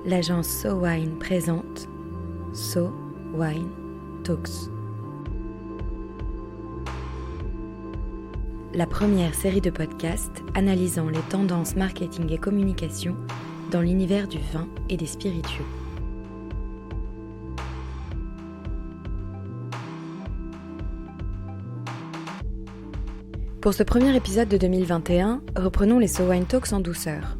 l'agence So Wine présente So Wine Talks. La première série de podcasts analysant les tendances marketing et communication dans l'univers du vin et des spiritueux. Pour ce premier épisode de 2021, reprenons les So Wine Talks en douceur.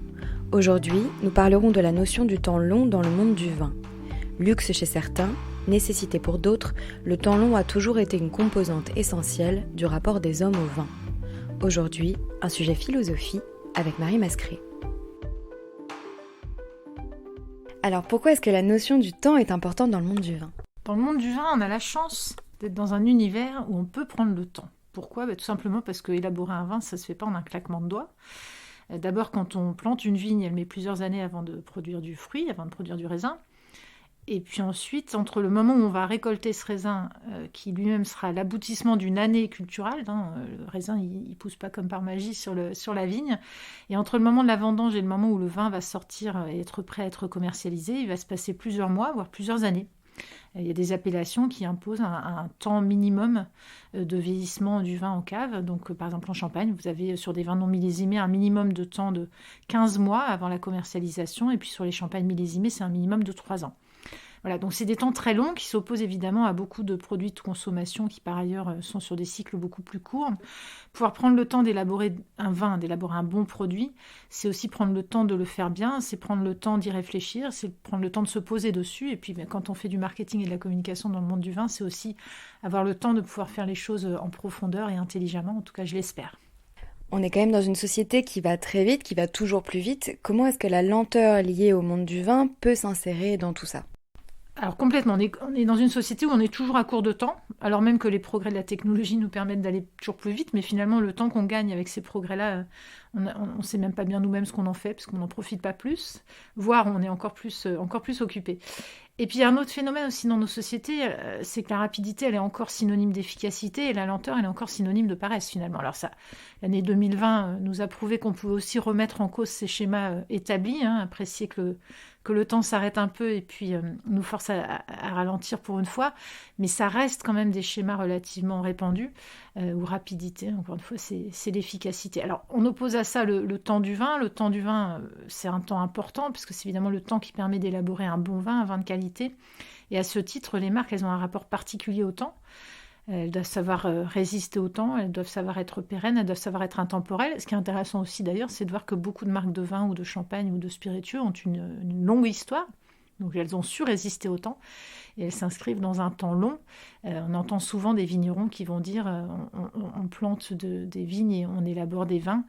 Aujourd'hui, nous parlerons de la notion du temps long dans le monde du vin. Luxe chez certains, nécessité pour d'autres, le temps long a toujours été une composante essentielle du rapport des hommes au vin. Aujourd'hui, un sujet philosophie avec Marie Mascret. Alors pourquoi est-ce que la notion du temps est importante dans le monde du vin ? Dans le monde du vin, on a la chance d'être dans un univers où on peut prendre le temps. Pourquoi ? Tout simplement parce qu'élaborer un vin, ça ne se fait pas en un claquement de doigts. D'abord, quand on plante une vigne, elle met plusieurs années avant de produire du fruit, avant de produire du raisin. Et puis ensuite, entre le moment où on va récolter ce raisin, qui lui-même sera l'aboutissement d'une année culturelle, le raisin il ne pousse pas comme par magie sur la vigne, et entre le moment de la vendange et le moment où le vin va sortir et être prêt à être commercialisé, il va se passer plusieurs mois, voire plusieurs années. Il y a des appellations qui imposent un temps minimum de vieillissement du vin en cave. Donc, par exemple, en Champagne, vous avez sur des vins non millésimés un minimum de temps de 15 mois avant la commercialisation. Et puis sur les champagnes millésimés, c'est un minimum de 3 ans. Voilà, donc c'est des temps très longs qui s'opposent évidemment à beaucoup de produits de consommation qui par ailleurs sont sur des cycles beaucoup plus courts. Pouvoir prendre le temps d'élaborer un vin, d'élaborer un bon produit, c'est aussi prendre le temps de le faire bien, c'est prendre le temps d'y réfléchir, c'est prendre le temps de se poser dessus. Et puis quand on fait du marketing et de la communication dans le monde du vin, c'est aussi avoir le temps de pouvoir faire les choses en profondeur et intelligemment, en tout cas je l'espère. On est quand même dans une société qui va très vite, qui va toujours plus vite. Comment est-ce que la lenteur liée au monde du vin peut s'insérer dans tout ça ? Alors complètement, on est dans une société où on est toujours à court de temps, alors même que les progrès de la technologie nous permettent d'aller toujours plus vite, mais finalement le temps qu'on gagne avec ces progrès-là, on ne sait même pas bien nous-mêmes ce qu'on en fait, parce qu'on n'en profite pas plus, voire on est encore plus occupé. Et puis il y a un autre phénomène aussi dans nos sociétés, c'est que la rapidité, elle est encore synonyme d'efficacité, et la lenteur, elle est encore synonyme de paresse finalement. Alors ça, l'année 2020 nous a prouvé qu'on pouvait aussi remettre en cause ces schémas établis, apprécier que le temps s'arrête un peu et puis nous force à ralentir pour une fois, mais ça reste quand même des schémas relativement répandus, où rapidité, encore une fois, c'est l'efficacité. Alors on oppose à ça le temps du vin. Le temps du vin, c'est un temps important, puisque c'est évidemment le temps qui permet d'élaborer un bon vin, un vin de qualité, et à ce titre, les marques, elles ont un rapport particulier au temps. Elles doivent savoir résister au temps, elles doivent savoir être pérennes, elles doivent savoir être intemporelles. Ce qui est intéressant aussi d'ailleurs, c'est de voir que beaucoup de marques de vin ou de champagne ou de spiritueux ont une longue histoire. Donc elles ont su résister au temps et elles s'inscrivent dans un temps long. On entend souvent des vignerons qui vont dire on plante des vignes et on élabore des vins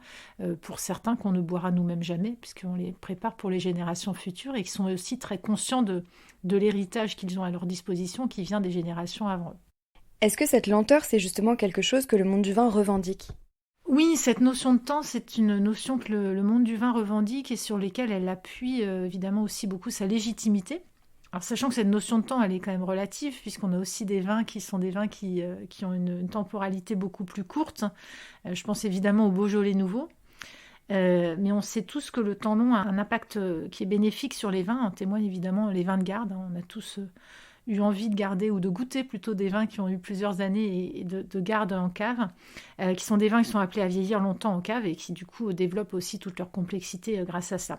pour certains qu'on ne boira nous-mêmes jamais, puisqu'on les prépare pour les générations futures et qui sont aussi très conscients de l'héritage qu'ils ont à leur disposition qui vient des générations avant eux. Est-ce que cette lenteur, c'est justement quelque chose que le monde du vin revendique ? Oui, cette notion de temps, c'est une notion que le monde du vin revendique et sur laquelle elle appuie évidemment aussi beaucoup sa légitimité. Alors sachant que cette notion de temps, elle est quand même relative, puisqu'on a aussi des vins qui sont des vins qui ont une temporalité beaucoup plus courte. Je pense évidemment au Beaujolais nouveau. Mais on sait tous que le temps long a un impact qui est bénéfique sur les vins. En témoignent évidemment les vins de garde. On a tous eu envie de garder ou de goûter plutôt des vins qui ont eu plusieurs années et de garde en cave, qui sont des vins qui sont appelés à vieillir longtemps en cave et qui du coup développent aussi toute leur complexité grâce à ça.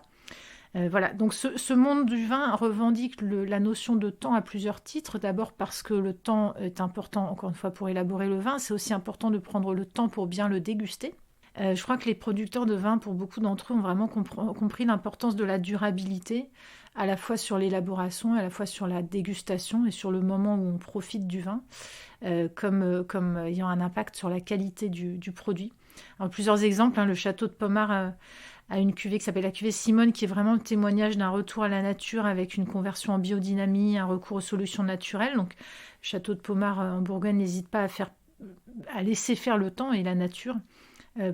Voilà, donc ce monde du vin revendique la notion de temps à plusieurs titres. D'abord parce que le temps est important, encore une fois, pour élaborer le vin. C'est aussi important de prendre le temps pour bien le déguster. Je crois que les producteurs de vin, pour beaucoup d'entre eux, ont vraiment compris l'importance de la durabilité, à la fois sur l'élaboration, à la fois sur la dégustation et sur le moment où on profite du vin, comme ayant un impact sur la qualité du produit. Alors, plusieurs exemples, le château de Pommard a une cuvée qui s'appelle la cuvée Simone, qui est vraiment le témoignage d'un retour à la nature avec une conversion en biodynamie, un recours aux solutions naturelles. Donc, le château de Pommard en Bourgogne n'hésite pas à laisser faire le temps et la nature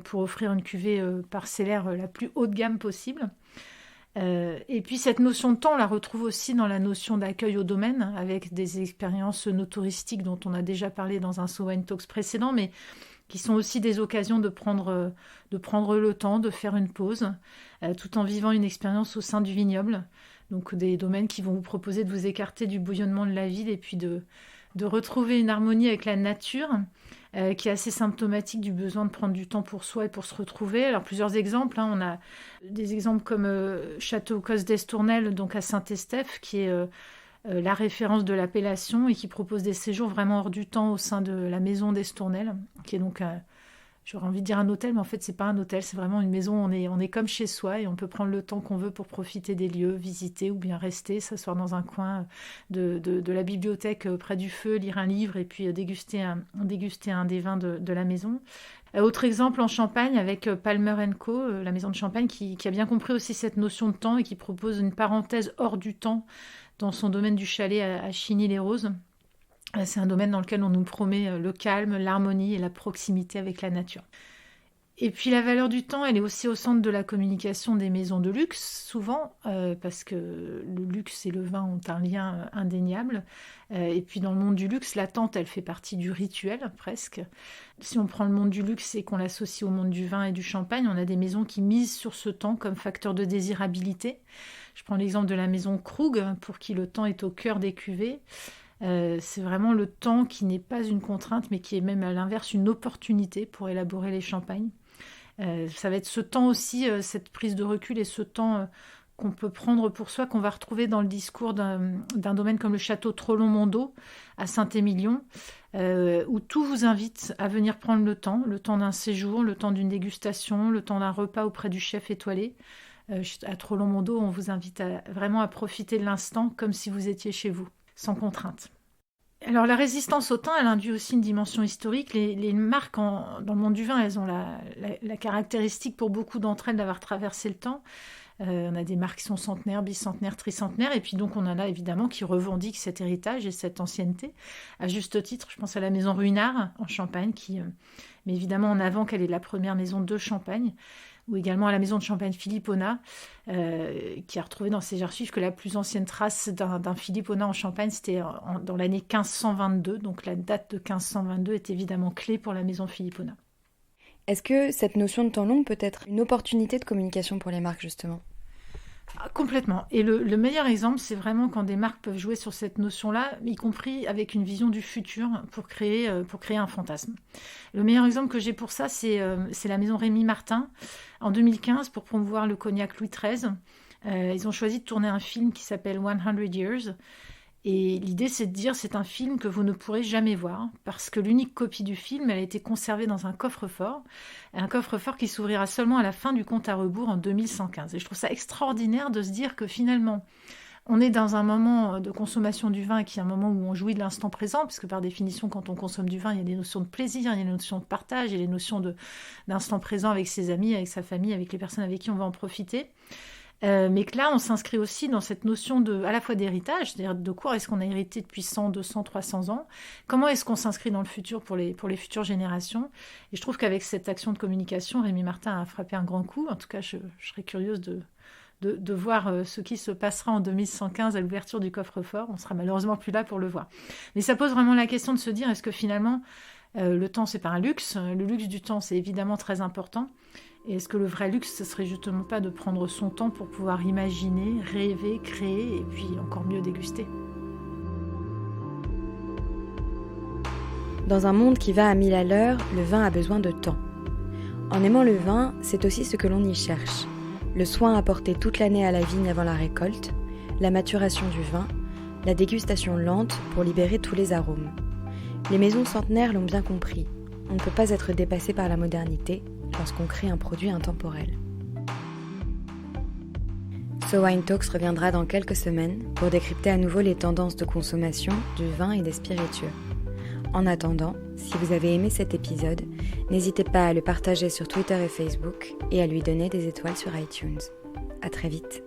pour offrir une cuvée parcellaire la plus haut de gamme possible. Et puis cette notion de temps, on la retrouve aussi dans la notion d'accueil au domaine, avec des expériences no-touristiques dont on a déjà parlé dans un So Wine Talks précédent, mais qui sont aussi des occasions de prendre le temps, de faire une pause, tout en vivant une expérience au sein du vignoble. Donc des domaines qui vont vous proposer de vous écarter du bouillonnement de la ville et puis de retrouver une harmonie avec la nature qui est assez symptomatique du besoin de prendre du temps pour soi et pour se retrouver. Alors plusieurs exemples, on a des exemples comme Château Cos d'Estournel, donc à Saint-Estèphe, qui est la référence de l'appellation et qui propose des séjours vraiment hors du temps au sein de la maison d'Estournel, qui est donc, j'aurais envie de dire un hôtel, mais en fait c'est pas un hôtel, c'est vraiment une maison, on est comme chez soi et on peut prendre le temps qu'on veut pour profiter des lieux, visiter ou bien rester, s'asseoir dans un coin de la bibliothèque près du feu, lire un livre et puis déguster un des vins de la maison. Autre exemple en Champagne avec Palmer & Co, la maison de Champagne qui a bien compris aussi cette notion de temps et qui propose une parenthèse hors du temps dans son domaine du chalet à Chigny-les-Roses. C'est un domaine dans lequel on nous promet le calme, l'harmonie et la proximité avec la nature. Et puis la valeur du temps, elle est aussi au centre de la communication des maisons de luxe, souvent, parce que le luxe et le vin ont un lien indéniable. Et puis dans le monde du luxe, l'attente, elle fait partie du rituel, presque. Si on prend le monde du luxe et qu'on l'associe au monde du vin et du champagne, on a des maisons qui misent sur ce temps comme facteur de désirabilité. Je prends l'exemple de la maison Krug, pour qui le temps est au cœur des cuvées. C'est vraiment le temps qui n'est pas une contrainte, mais qui est même à l'inverse une opportunité pour élaborer les champagnes. Ça va être ce temps aussi, cette prise de recul et ce temps qu'on peut prendre pour soi, qu'on va retrouver dans le discours d'un domaine comme le château Trollon-Mondot à Saint-Émilion, où tout vous invite à venir prendre le temps d'un séjour, le temps d'une dégustation, le temps d'un repas auprès du chef étoilé. À Trollon-Mondot, on vous invite vraiment à profiter de l'instant comme si vous étiez chez vous, sans contrainte. Alors la résistance au temps, elle induit aussi une dimension historique. Les marques dans le monde du vin, elles ont la caractéristique pour beaucoup d'entre elles d'avoir traversé le temps. On a des marques qui sont centenaires, bicentenaires, tricentenaires, et puis donc on en a évidemment qui revendiquent cet héritage et cette ancienneté. À juste titre, je pense à la maison Ruinart en Champagne, qui met évidemment en avant qu'elle est la première maison de Champagne, ou également à la maison de Champagne Philippona, qui a retrouvé dans ses archives que la plus ancienne trace d'un Philippona en Champagne, c'était dans l'année 1522, donc la date de 1522 est évidemment clé pour la maison Philippona. Est-ce que cette notion de temps long peut être une opportunité de communication pour les marques, justement ? Complètement. Et le meilleur exemple, c'est vraiment quand des marques peuvent jouer sur cette notion-là, y compris avec une vision du futur pour créer un fantasme. Le meilleur exemple que j'ai pour ça, c'est la maison Rémy Martin. En 2015, pour promouvoir le cognac Louis XIII, ils ont choisi de tourner un film qui s'appelle 100 Years. Et l'idée, c'est de dire c'est un film que vous ne pourrez jamais voir parce que l'unique copie du film, elle a été conservée dans un coffre-fort qui s'ouvrira seulement à la fin du compte à rebours en 2115. Et je trouve ça extraordinaire de se dire que finalement, on est dans un moment de consommation du vin qui est un moment où on jouit de l'instant présent, puisque par définition, quand on consomme du vin, il y a des notions de plaisir, il y a des notions de partage, il y a des notions d'instant présent avec ses amis, avec sa famille, avec les personnes avec qui on va en profiter. Mais que là, on s'inscrit aussi dans cette notion à la fois d'héritage, c'est-à-dire de quoi est-ce qu'on a hérité depuis 100, 200, 300 ans, comment est-ce qu'on s'inscrit dans le futur pour les futures générations. Et je trouve qu'avec cette action de communication, Rémy Martin a frappé un grand coup. En tout cas, je serais curieuse de voir ce qui se passera en 2115 à l'ouverture du coffre-fort. On sera malheureusement plus là pour le voir. Mais ça pose vraiment la question de se dire, est-ce que finalement, le temps, c'est pas un luxe ? Le luxe du temps, c'est évidemment très important. Et est-ce que le vrai luxe, ce serait justement pas de prendre son temps pour pouvoir imaginer, rêver, créer et puis encore mieux déguster ? Dans un monde qui va à 1000 à l'heure, le vin a besoin de temps. En aimant le vin, c'est aussi ce que l'on y cherche. Le soin apporté toute l'année à la vigne avant la récolte, la maturation du vin, la dégustation lente pour libérer tous les arômes. Les maisons centenaires l'ont bien compris. On ne peut pas être dépassé par la modernité lorsqu'on crée un produit intemporel. So Wine Talks reviendra dans quelques semaines pour décrypter à nouveau les tendances de consommation du vin et des spiritueux. En attendant, si vous avez aimé cet épisode, n'hésitez pas à le partager sur Twitter et Facebook et à lui donner des étoiles sur iTunes. À très vite.